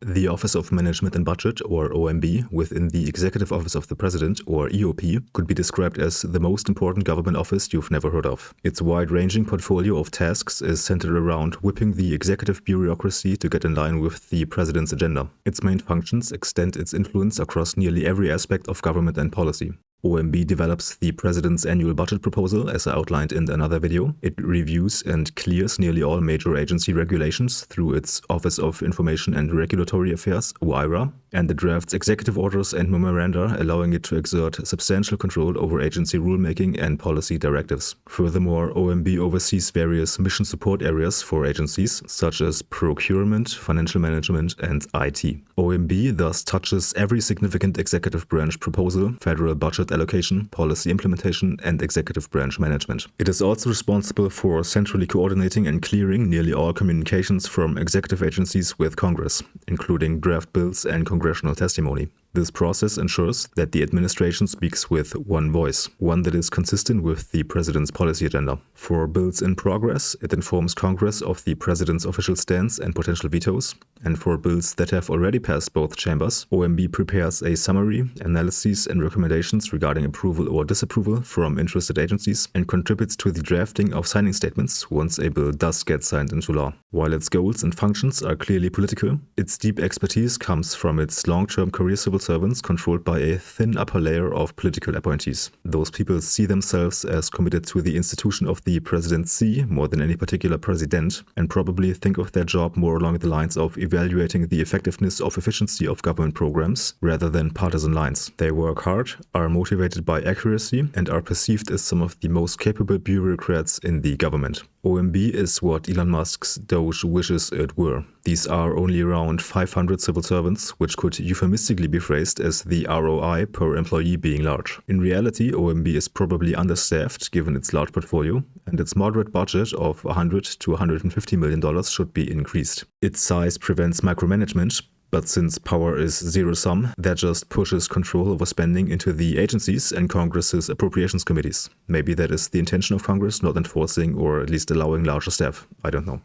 The Office of Management and Budget, or OMB, within the Executive Office of the President, or EOP, could be described as the most important government office you've never heard of. Its wide-ranging portfolio of tasks is centered around whipping the executive bureaucracy to get in line with the President's agenda. Its main functions extend its influence across nearly every aspect of government and policy. OMB develops the President's annual budget proposal, as I outlined in another video. It reviews and clears nearly all major agency regulations through its Office of Information and Regulatory Affairs, OIRA, and it drafts executive orders and memoranda, allowing it to exert substantial control over agency rulemaking and policy directives. Furthermore, OMB oversees various mission support areas for agencies, such as procurement, financial management, and IT. OMB thus touches every significant executive branch proposal, federal budget allocation, policy implementation, and executive branch management. It is also responsible for centrally coordinating and clearing nearly all communications from executive agencies with Congress, including draft bills and congressional testimony. This process ensures that the administration speaks with one voice, one that is consistent with the President's policy agenda. For bills in progress, it informs Congress of the President's official stance and potential vetoes, and for bills that have already passed both chambers, OMB prepares a summary, analyses, and recommendations regarding approval or disapproval from interested agencies and contributes to the drafting of signing statements once a bill does get signed into law. While its goals and functions are clearly political, its deep expertise comes from its long-term career civil servants controlled by a thin upper layer of political appointees. Those people see themselves as committed to the institution of the presidency more than any particular president, and probably think of their job more along the lines of evaluating the effectiveness of efficiency of government programs rather than partisan lines. They work hard, are motivated by accuracy, and are perceived as some of the most capable bureaucrats in the government. OMB is what Elon Musk's Doge wishes it were. These are only around 500 civil servants, which could euphemistically be phrased as the ROI per employee being large. In reality, OMB is probably understaffed given its large portfolio, and its moderate budget of $100 to $150 million should be increased. Its size prevents micromanagement, but since power is zero-sum, that just pushes control over spending into the agencies and Congress's appropriations committees. Maybe that is the intention of Congress, not enforcing or at least allowing larger staff. I don't know.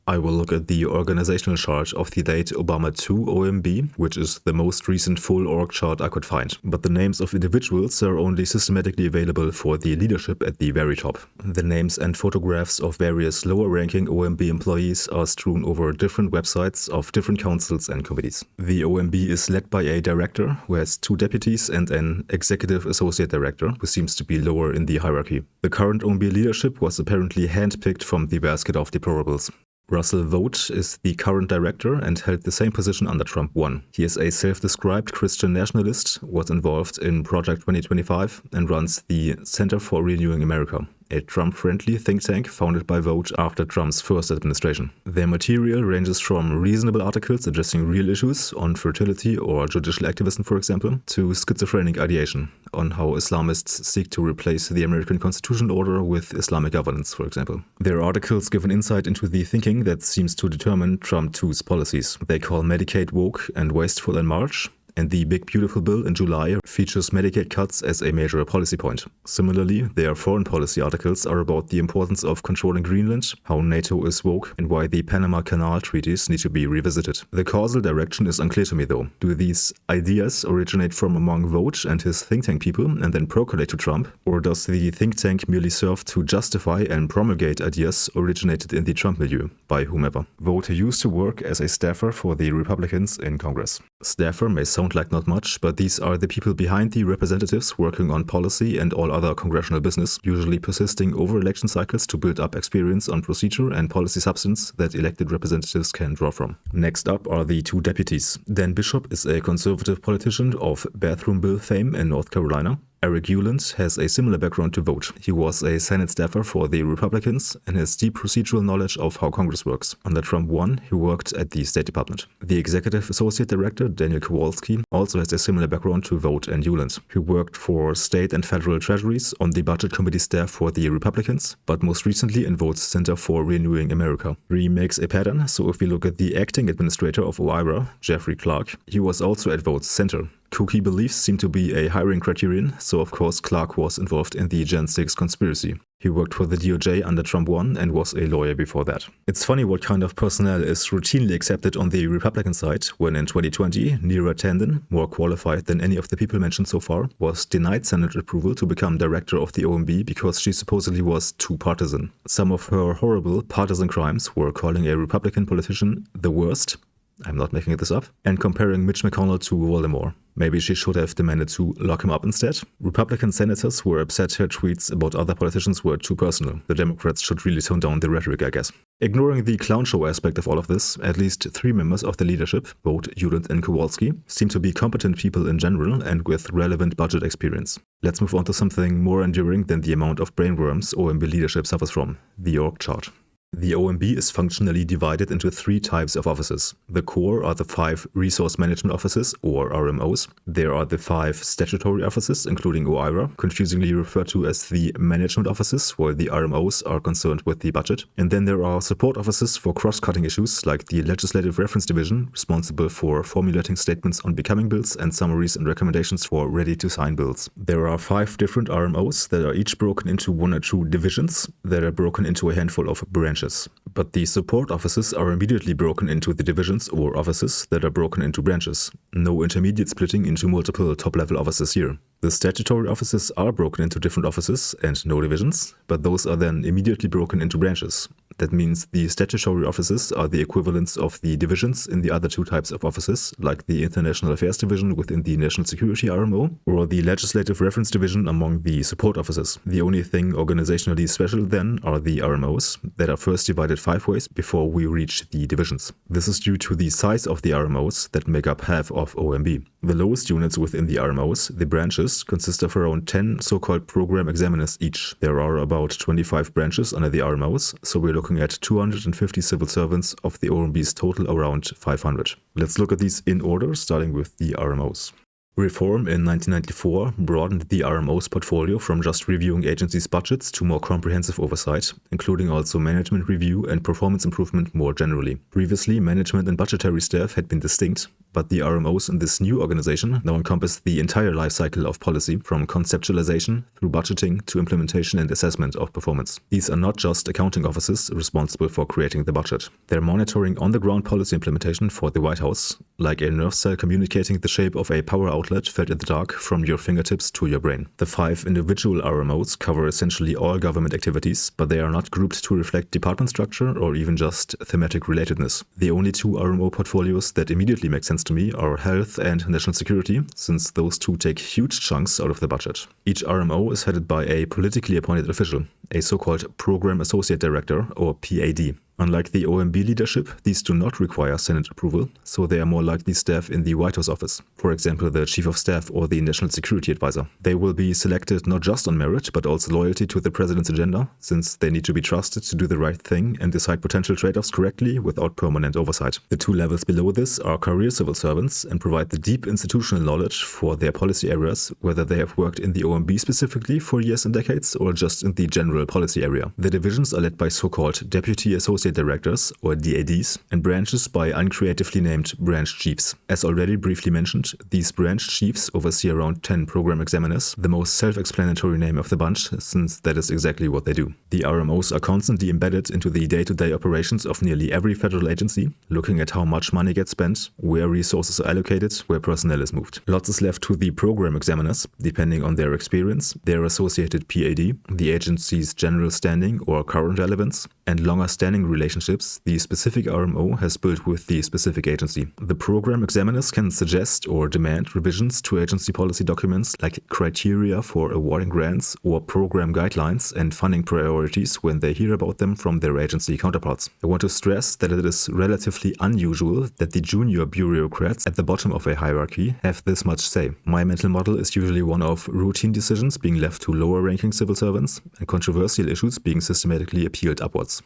I will look at the organizational chart of the late Obama II OMB, which is the most recent full org chart I could find. But the names of individuals are only systematically available for the leadership at the very top. The names and photographs of various lower-ranking OMB employees are strewn over different websites of different councils and committees. The OMB is led by a director who has 2 deputies and an executive associate director who seems to be lower in the hierarchy. The current OMB leadership was apparently handpicked from the basket of deplorables. Russell Vought is the current director and held the same position under Trump 1. He is a self-described Christian nationalist, was involved in Project 2025, and runs the Center for Renewing America, a Trump-friendly think tank founded by Vought after Trump's first administration. Their material ranges from reasonable articles addressing real issues on fertility or judicial activism, for example, to schizophrenic ideation on how Islamists seek to replace the American constitutional order with Islamic governance, for example. Their articles give an insight into the thinking that seems to determine Trump 2's policies. They call Medicaid woke and wasteful in March, and the Big Beautiful Bill in July features Medicaid cuts as a major policy point. Similarly, their foreign policy articles are about the importance of controlling Greenland, how NATO is woke, and why the Panama Canal treaties need to be revisited. The causal direction is unclear to me though. Do these ideas originate from among Vought and his think tank people and then percolate to Trump? Or does the think tank merely serve to justify and promulgate ideas originated in the Trump milieu, by whomever? Vought used to work as a staffer for the Republicans in Congress. Staffer may sound like not much, but these are the people behind the representatives working on policy and all other congressional business, usually persisting over election cycles to build up experience on procedure and policy substance that elected representatives can draw from. Next up are the 2 deputies. Dan Bishop is a conservative politician of bathroom bill fame in North Carolina. Eric Ueland has a similar background to Vought. He was a Senate staffer for the Republicans and has deep procedural knowledge of how Congress works. Under Trump 1, he worked at the State Department. The Executive Associate Director, Daniel Kowalski, also has a similar background to Vought and Ueland. He worked for state and federal treasuries on the Budget Committee staff for the Republicans, but most recently in Vought's Center for Renewing America. He makes a pattern, so if we look at the acting administrator of OIRA, Jeffrey Clark, he was also at Vought's center. Cookie beliefs seem to be a hiring criterion, so of course Clark was involved in the Jan 6 conspiracy. He worked for the DOJ under Trump 1 and was a lawyer before that. It's funny what kind of personnel is routinely accepted on the Republican side when in 2020, Neera Tanden, more qualified than any of the people mentioned so far, was denied Senate approval to become director of the OMB because she supposedly was too partisan. Some of her horrible partisan crimes were calling a Republican politician the worst, I'm not making this up, and comparing Mitch McConnell to Voldemort. Maybe she should have demanded to lock him up instead. Republican senators were upset her tweets about other politicians were too personal. The Democrats should really tone down the rhetoric, I guess. Ignoring the clown show aspect of all of this, at least 3 members of the leadership, both Hewlett and Kowalski, seem to be competent people in general and with relevant budget experience. Let's move on to something more enduring than the amount of brainworms OMB leadership suffers from, the org chart. The OMB is functionally divided into 3 types of offices. The core are the 5 resource management offices, or RMOs. There are the 5 statutory offices, including OIRA, confusingly referred to as the management offices, where the RMOs are concerned with the budget. And then there are support offices for cross-cutting issues, like the Legislative Reference Division, responsible for formulating statements on becoming bills and summaries and recommendations for ready-to-sign bills. There are 5 different RMOs that are each broken into 1 or 2 divisions that are broken into a handful of branches. But the support offices are immediately broken into the divisions or offices that are broken into branches. No intermediate splitting into multiple top-level offices here. The statutory offices are broken into different offices and no divisions, but those are then immediately broken into branches. That means the statutory offices are the equivalents of the divisions in the other 2 types of offices, like the International Affairs Division within the National Security RMO, or the Legislative Reference Division among the support offices. The only thing organizationally special then are the RMOs, that are first divided 5 ways before we reach the divisions. This is due to the size of the RMOs that make up half of OMB. The lowest units within the RMOs, the branches, consist of around 10 so-called program examiners each. There are about 25 branches under the RMOs, so we're looking at 250 civil servants of the OMB's total around 500. Let's look at these in order, starting with the RMOs. Reform in 1994 broadened the RMO's portfolio from just reviewing agencies' budgets to more comprehensive oversight, including also management review and performance improvement more generally. Previously, management and budgetary staff had been distinct, but the RMOs in this new organization now encompass the entire life cycle of policy, from conceptualization through budgeting to implementation and assessment of performance. These are not just accounting offices responsible for creating the budget. They're monitoring on-the-ground policy implementation for the White House, like a nerve cell communicating the shape of a power outlet felt in the dark from your fingertips to your brain. The 5 individual RMOs cover essentially all government activities, but they are not grouped to reflect department structure or even just thematic relatedness. The only 2 RMO portfolios that immediately make sense to me are health and national security, since those 2 take huge chunks out of the budget. Each RMO is headed by a politically appointed official, a so-called Program Associate Director, or PAD. Unlike the OMB leadership, these do not require Senate approval, so they are more likely staff in the White House office, for example the Chief of Staff or the National Security Advisor. They will be selected not just on merit, but also loyalty to the president's agenda, since they need to be trusted to do the right thing and decide potential trade-offs correctly without permanent oversight. The 2 levels below this are career civil servants and provide the deep institutional knowledge for their policy areas, whether they have worked in the OMB specifically for years and decades or just in the general policy area. The divisions are led by so-called Deputy Associate Directors, or DADs, and branches by uncreatively named branch chiefs. As already briefly mentioned, these branch chiefs oversee around 10 program examiners, the most self-explanatory name of the bunch, since that is exactly what they do. The RMOs are constantly embedded into the day-to-day operations of nearly every federal agency, looking at how much money gets spent, where resources are allocated, where personnel is moved. Lots is left to the program examiners, depending on their experience, their associated PAD, the agency's general standing or current relevance, and longer-standing relationships the specific RMO has built with the specific agency. The program examiners can suggest or demand revisions to agency policy documents like criteria for awarding grants or program guidelines and funding priorities when they hear about them from their agency counterparts. I want to stress that it is relatively unusual that the junior bureaucrats at the bottom of a hierarchy have this much say. My mental model is usually one of routine decisions being left to lower-ranking civil servants and controversial issues being systematically appealed upwards.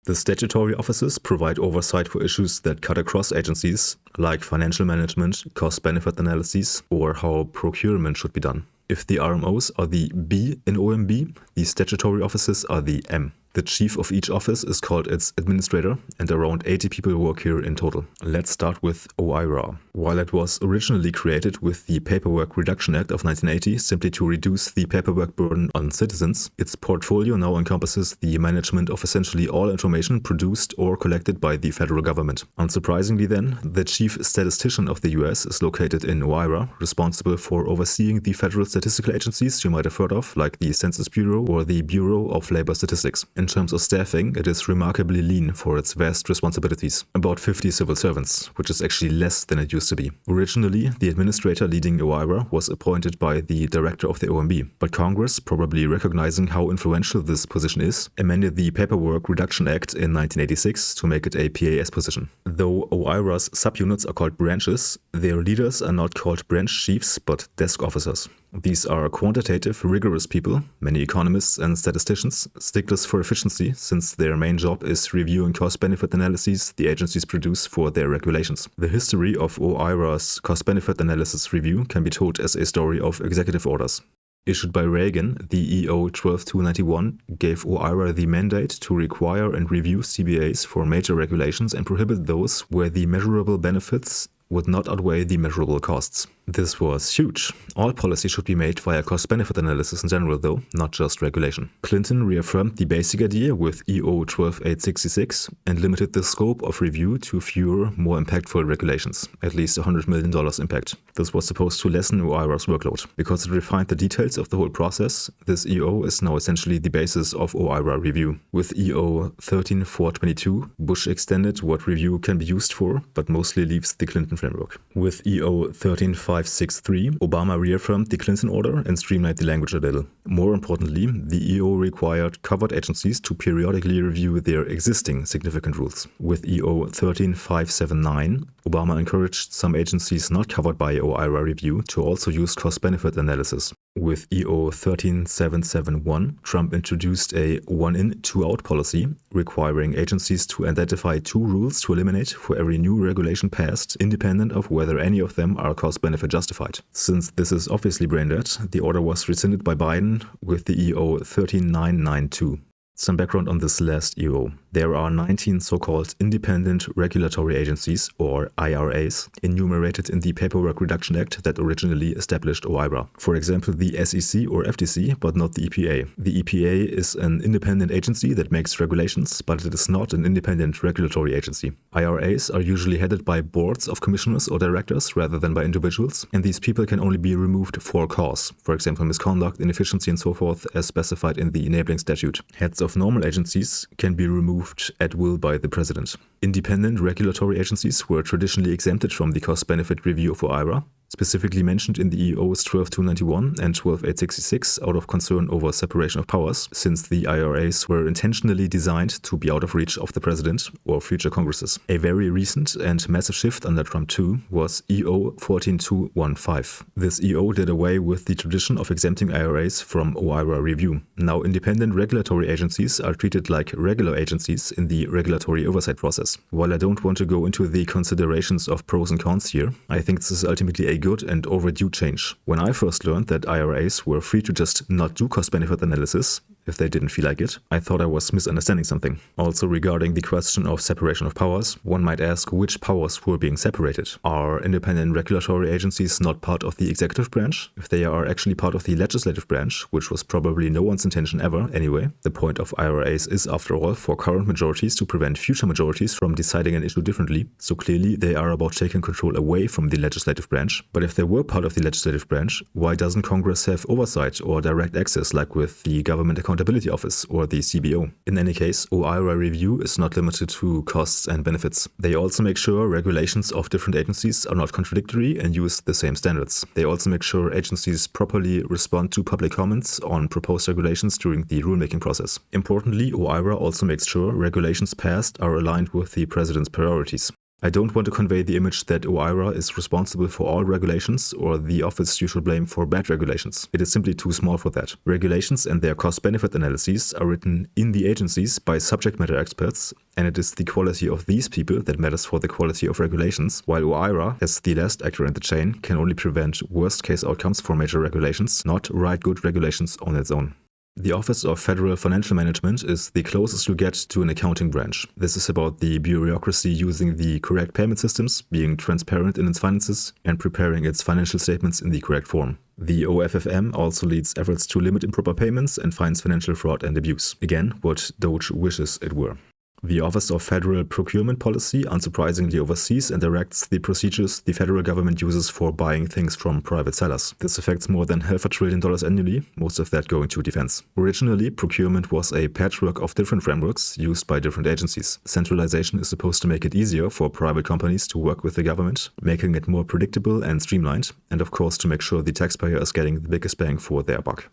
The statutory offices provide oversight for issues that cut across agencies, like financial management, cost-benefit analyses, or how procurement should be done. If the RMOs are the B in OMB, the statutory offices are the M. The chief of each office is called its administrator, and around 80 people work here in total. Let's start with OIRA. While it was originally created with the Paperwork Reduction Act of 1980 simply to reduce the paperwork burden on citizens, its portfolio now encompasses the management of essentially all information produced or collected by the federal government. Unsurprisingly then, the chief statistician of the US is located in OIRA, responsible for overseeing the federal statistical agencies you might have heard of, like the Census Bureau or the Bureau of Labor Statistics. In terms of staffing, it is remarkably lean for its vast responsibilities. About 50 civil servants, which is actually less than it used to be. Originally, the administrator leading OIRA was appointed by the director of the OMB, but Congress, probably recognizing how influential this position is, amended the Paperwork Reduction Act in 1986 to make it a PAS position. Though OIRA's subunits are called branches, their leaders are not called branch chiefs, but desk officers. These are quantitative, rigorous people, many economists and statisticians, sticklers for efficiency, since their main job is reviewing cost-benefit analyses the agencies produce for their regulations. The history of OIRA's cost-benefit analysis review can be told as a story of executive orders. Issued by Reagan, the EO 12291 gave OIRA the mandate to require and review CBAs for major regulations and prohibit those where the measurable benefits would not outweigh the measurable costs. This was huge. All policy should be made via cost-benefit analysis in general though, not just regulation. Clinton reaffirmed the basic idea with EO 12866 and limited the scope of review to fewer, more impactful regulations, at least $100 million impact. This was supposed to lessen OIRA's workload. Because it refined the details of the whole process, this EO is now essentially the basis of OIRA review. With EO 13422, Bush extended what review can be used for, but mostly leaves the Clinton framework. With EO 13563, Obama reaffirmed the Clinton order and streamlined the language a little. More importantly, the EO required covered agencies to periodically review their existing significant rules. With EO 13579, Obama encouraged some agencies not covered by OIRA review to also use cost-benefit analysis. With EO 13771, Trump introduced a one-in, two-out policy, requiring agencies to identify 2 rules to eliminate for every new regulation passed, independent of whether any of them are cost-benefit justified. Since this is obviously brain-dead, the order was rescinded by Biden with the EO 13992. Some background on this last EO. There are 19 so-called Independent Regulatory Agencies, or IRAs, enumerated in the Paperwork Reduction Act that originally established OIRA. For example, the SEC or FTC, but not the EPA. The EPA is an independent agency that makes regulations, but it is not an independent regulatory agency. IRAs are usually headed by boards of commissioners or directors rather than by individuals, and these people can only be removed for cause, for example misconduct, inefficiency and so forth, as specified in the enabling statute. Heads of normal agencies can be removed at will by the president. Independent regulatory agencies were traditionally exempted from the cost-benefit review of OIRA, specifically mentioned in the EOs 12291 and 12866 out of concern over separation of powers, since the IRAs were intentionally designed to be out of reach of the president or future Congresses. A very recent and massive shift under Trump 2 was EO 14215. This EO did away with the tradition of exempting IRAs from OIRA review. Now independent regulatory agencies are treated like regular agencies in the regulatory oversight process. While I don't want to go into the considerations of pros and cons here, I think this is ultimately a good and overdue change. When I first learned that IRAs were free to just not do cost-benefit analysis, if they didn't feel like it, I thought I was misunderstanding something. Also regarding the question of separation of powers, one might ask which powers were being separated. Are independent regulatory agencies not part of the executive branch? If they are actually part of the legislative branch, which was probably no one's intention ever anyway, the point of IRAs is after all for current majorities to prevent future majorities from deciding an issue differently, so clearly they are about taking control away from the legislative branch. But if they were part of the legislative branch, why doesn't Congress have oversight or direct access like with the Government Accountability Office or the CBO? In any case, OIRA review is not limited to costs and benefits. They also make sure regulations of different agencies are not contradictory and use the same standards. They also make sure agencies properly respond to public comments on proposed regulations during the rulemaking process. Importantly, OIRA also makes sure regulations passed are aligned with the president's priorities. I don't want to convey the image that OIRA is responsible for all regulations or the office you should blame for bad regulations. It is simply too small for that. Regulations and their cost-benefit analyses are written in the agencies by subject matter experts, and it is the quality of these people that matters for the quality of regulations, while OIRA, as the last actor in the chain, can only prevent worst-case outcomes for major regulations, not write good regulations on its own. The Office of Federal Financial Management is the closest you get to an accounting branch. This is about the bureaucracy using the correct payment systems, being transparent in its finances, and preparing its financial statements in the correct form. The OFFM also leads efforts to limit improper payments and finds financial fraud and abuse. Again, what Doge wishes it were. The Office of Federal Procurement Policy unsurprisingly oversees and directs the procedures the federal government uses for buying things from private sellers. This affects more than $500 billion annually, most of that going to defense. Originally, procurement was a patchwork of different frameworks used by different agencies. Centralization is supposed to make it easier for private companies to work with the government, making it more predictable and streamlined, and of course to make sure the taxpayer is getting the biggest bang for their buck.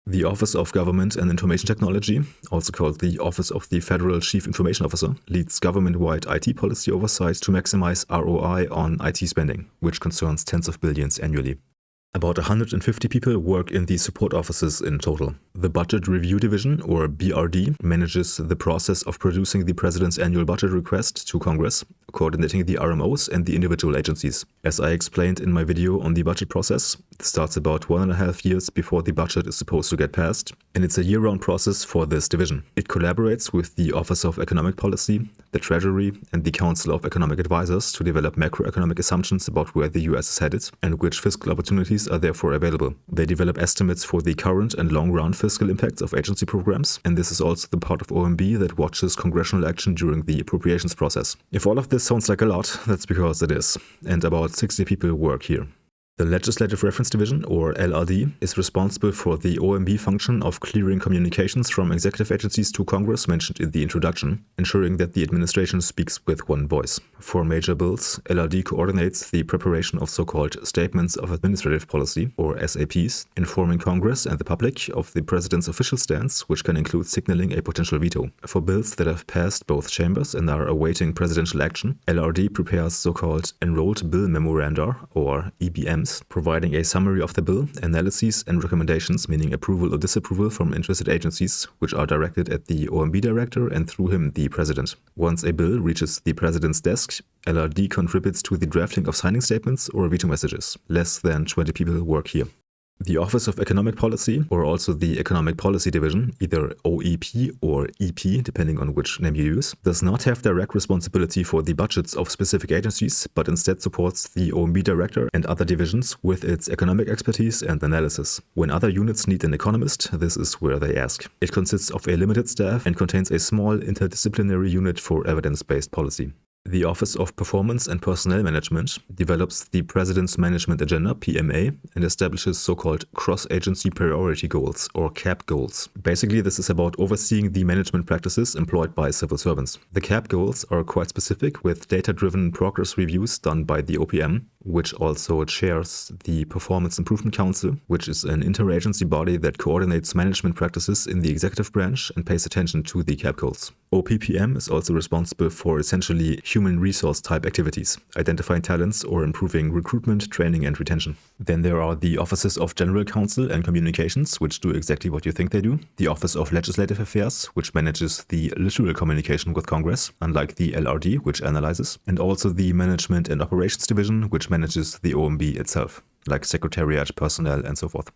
The Office of Government and Information Technology, also called the Office of the Federal Chief Information Officer, leads government-wide IT policy oversight to maximize ROI on IT spending, which concerns tens of billions annually. About 150 people work in the support offices in total. The Budget Review Division, or BRD, manages the process of producing the President's annual budget request to Congress, coordinating the RMOs and the individual agencies. As I explained in my video on the budget process, it starts about 1.5 years before the budget is supposed to get passed, and it's a year-round process for this division. It collaborates with the Office of Economic Policy, the Treasury, and the Council of Economic Advisors to develop macroeconomic assumptions about where the US is headed and which fiscal opportunities are therefore available. They develop estimates for the current and long-run fiscal impacts of agency programs, and this is also the part of OMB that watches congressional action during the appropriations process. If all of this sounds like a lot, that's because it is, and about 60 people work here. The Legislative Reference Division, or LRD, is responsible for the OMB function of clearing communications from executive agencies to Congress mentioned in the introduction, ensuring that the administration speaks with one voice. For major bills, LRD coordinates the preparation of so-called Statements of Administrative Policy, or SAPs, informing Congress and the public of the President's official stance, which can include signaling a potential veto. For bills that have passed both chambers and are awaiting presidential action, LRD prepares so-called Enrolled Bill Memoranda, or EBMs, providing a summary of the bill, analyses, and recommendations, meaning approval or disapproval from interested agencies, which are directed at the OMB director and through him the president. Once a bill reaches the president's desk, LRD contributes to the drafting of signing statements or veto messages. Less than 20 people work here. The Office of Economic Policy, or also the Economic Policy Division, either OEP or EP, depending on which name you use, does not have direct responsibility for the budgets of specific agencies, but instead supports the OMB director and other divisions with its economic expertise and analysis. When other units need an economist, this is where they ask. It consists of a limited staff and contains a small interdisciplinary unit for evidence-based policy. The Office of Performance and Personnel Management develops the President's Management Agenda, PMA, and establishes so-called cross-agency priority goals, or CAP goals. Basically, this is about overseeing the management practices employed by civil servants. The CAP goals are quite specific, with data-driven progress reviews done by the OPM, which also chairs the Performance Improvement Council, which is an interagency body that coordinates management practices in the executive branch and pays attention to the CAP goals. OPPM is also responsible for essentially human resource type activities, identifying talents or improving recruitment, training, and retention. Then there are the Offices of General Counsel and Communications, which do exactly what you think they do. The Office of Legislative Affairs, which manages the literal communication with Congress, unlike the LRD, which analyzes. And also the Management and Operations Division, which manages the OMB itself, like Secretariat, Personnel, and so forth.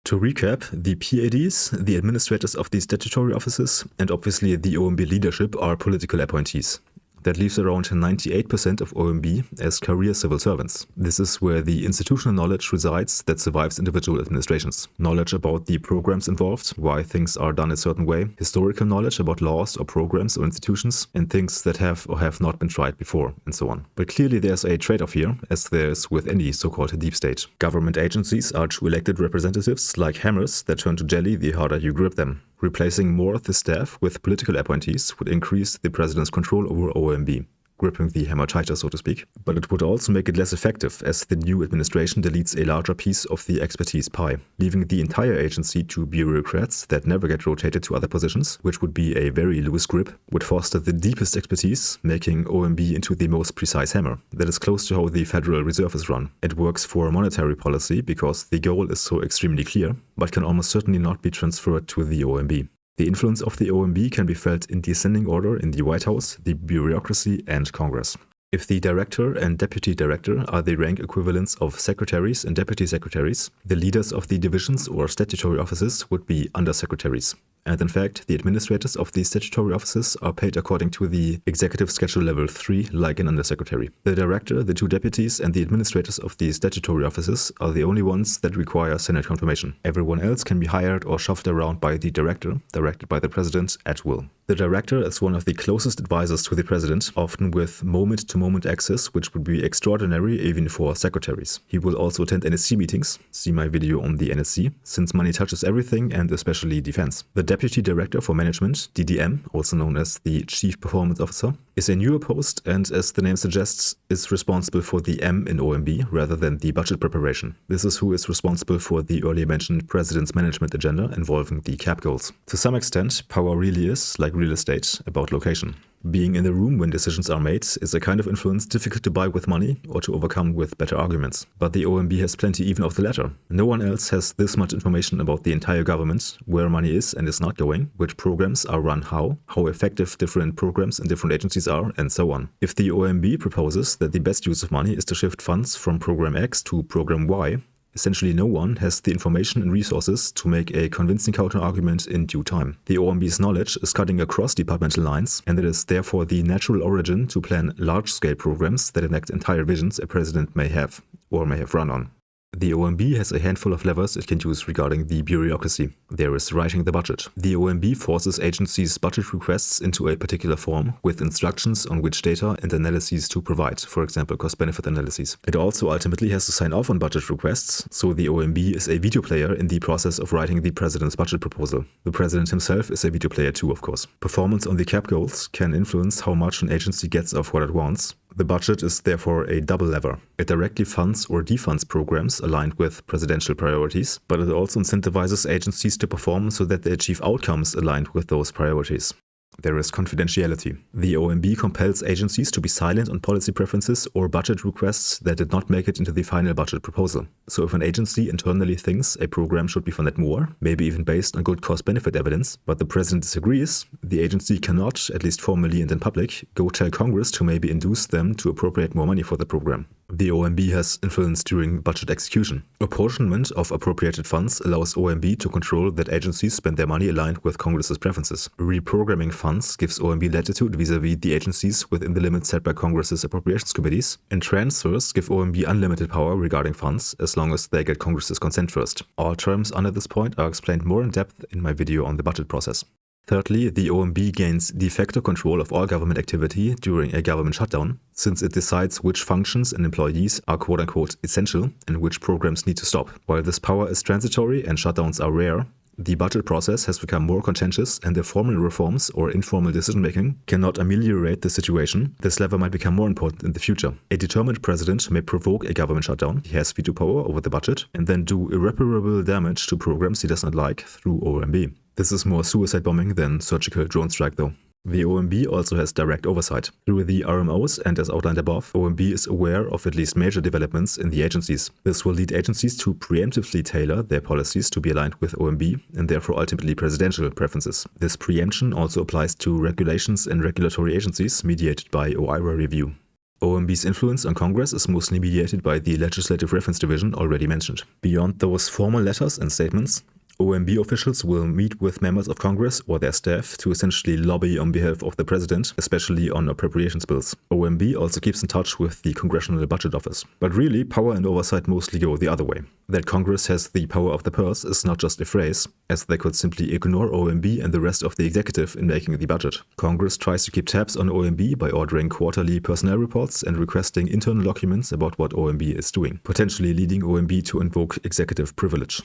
To recap, the PADs, the administrators of the statutory offices, and obviously the OMB leadership are political appointees. That leaves around 98% of OMB as career civil servants. This is where the institutional knowledge resides that survives individual administrations. Knowledge about the programs involved, why things are done a certain way, historical knowledge about laws or programs or institutions, and things that have or have not been tried before, and so on. But clearly there's a trade-off here, as there is with any so-called deep state. Government agencies are true elected representatives like hammers that turn to jelly the harder you grip them. Replacing more of the staff with political appointees would increase the president's control over OMB, gripping the hammer tighter, so to speak. But it would also make it less effective, as the new administration deletes a larger piece of the expertise pie, leaving the entire agency to bureaucrats that never get rotated to other positions, which would be a very loose grip, would foster the deepest expertise, making OMB into the most precise hammer. That is close to how the Federal Reserve is run. It works for monetary policy because the goal is so extremely clear, but can almost certainly not be transferred to the OMB. The influence of the OMB can be felt in descending order in the White House, the bureaucracy, and Congress. If the director and deputy director are the rank equivalents of secretaries and deputy secretaries, the leaders of the divisions or statutory offices would be undersecretaries. And in fact, the administrators of the statutory offices are paid according to the executive schedule level 3, like an undersecretary. The director, the two deputies, and the administrators of the statutory offices are the only ones that require Senate confirmation. Everyone else can be hired or shoved around by the director, directed by the president at will. The director is one of the closest advisors to the president, often with moment-to-moment access, which would be extraordinary even for secretaries. He will also attend NSC meetings, see my video on the NSC, since money touches everything and especially defense. The Deputy Director for Management, DDM, also known as the Chief Performance Officer, is a newer post and, as the name suggests, is responsible for the M in OMB rather than the budget preparation. This is who is responsible for the earlier mentioned President's management agenda involving the cap goals. To some extent, power really is, like real estate, about location. Being in the room when decisions are made is a kind of influence difficult to buy with money or to overcome with better arguments. But the OMB has plenty even of the latter. No one else has this much information about the entire government, where money is and is not going, which programs are run how effective different programs and different agencies are, and so on. If the OMB proposes that the best use of money is to shift funds from program X to program Y, essentially no one has the information and resources to make a convincing counter-argument in due time. The OMB's knowledge is cutting across departmental lines, and it is therefore the natural origin to plan large-scale programs that enact entire visions a president may have, or may have run on. The OMB has a handful of levers it can use regarding the bureaucracy. There is writing the budget. The OMB forces agencies' budget requests into a particular form with instructions on which data and analyses to provide, for example cost-benefit analyses. It also ultimately has to sign off on budget requests, so the OMB is a veto player in the process of writing the president's budget proposal. The president himself is a veto player too, of course. Performance on the cap goals can influence how much an agency gets of what it wants. The budget is therefore a double lever. It directly funds or defunds programs aligned with presidential priorities, but it also incentivizes agencies to perform so that they achieve outcomes aligned with those priorities. There is confidentiality. The OMB compels agencies to be silent on policy preferences or budget requests that did not make it into the final budget proposal. So if an agency internally thinks a program should be funded more, maybe even based on good cost-benefit evidence, but the president disagrees, the agency cannot, at least formally and in public, go tell Congress to maybe induce them to appropriate more money for the program. The OMB has influence during budget execution. Apportionment of appropriated funds allows OMB to control that agencies spend their money aligned with Congress's preferences. Reprogramming funds gives OMB latitude vis-à-vis the agencies within the limits set by Congress's appropriations committees, and transfers give OMB unlimited power regarding funds as long as they get Congress's consent first. All terms under this point are explained more in depth in my video on the budget process. Thirdly, the OMB gains de facto control of all government activity during a government shutdown, since it decides which functions and employees are quote-unquote essential and which programs need to stop. While this power is transitory and shutdowns are rare, the budget process has become more contentious and the formal reforms or informal decision-making cannot ameliorate the situation. This lever might become more important in the future. A determined president may provoke a government shutdown, he has veto power over the budget, and then do irreparable damage to programs he does not like through OMB. This is more suicide bombing than surgical drone strike though. The OMB also has direct oversight. Through the RMOs and as outlined above, OMB is aware of at least major developments in the agencies. This will lead agencies to preemptively tailor their policies to be aligned with OMB and therefore ultimately presidential preferences. This preemption also applies to regulations and regulatory agencies mediated by OIRA review. OMB's influence on Congress is mostly mediated by the Legislative Reference Division already mentioned. Beyond those formal letters and statements, OMB officials will meet with members of Congress or their staff to essentially lobby on behalf of the president, especially on appropriations bills. OMB also keeps in touch with the Congressional Budget Office. But really, power and oversight mostly go the other way. That Congress has the power of the purse is not just a phrase, as they could simply ignore OMB and the rest of the executive in making the budget. Congress tries to keep tabs on OMB by ordering quarterly personnel reports and requesting internal documents about what OMB is doing, potentially leading OMB to invoke executive privilege.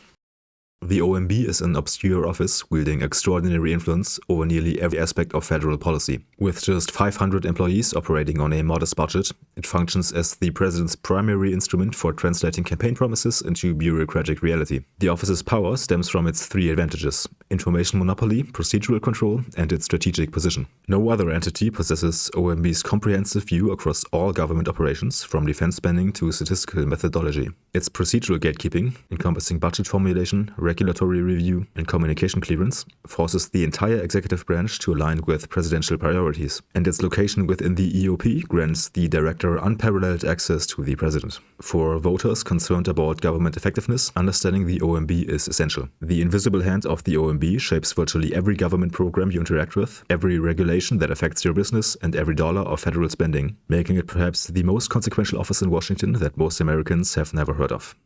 The OMB is an obscure office wielding extraordinary influence over nearly every aspect of federal policy. With just 500 employees operating on a modest budget, it functions as the president's primary instrument for translating campaign promises into bureaucratic reality. The office's power stems from its three advantages: information monopoly, procedural control, and its strategic position. No other entity possesses OMB's comprehensive view across all government operations, from defense spending to statistical methodology. Its procedural gatekeeping, encompassing budget formulation, regulatory review, and communication clearance, forces the entire executive branch to align with presidential priorities, and its location within the EOP grants the director unparalleled access to the president. For voters concerned about government effectiveness, understanding the OMB is essential. The invisible hand of the OMB shapes virtually every government program you interact with, every regulation that affects your business, and every dollar of federal spending, making it perhaps the most consequential office in Washington that most Americans have never heard of.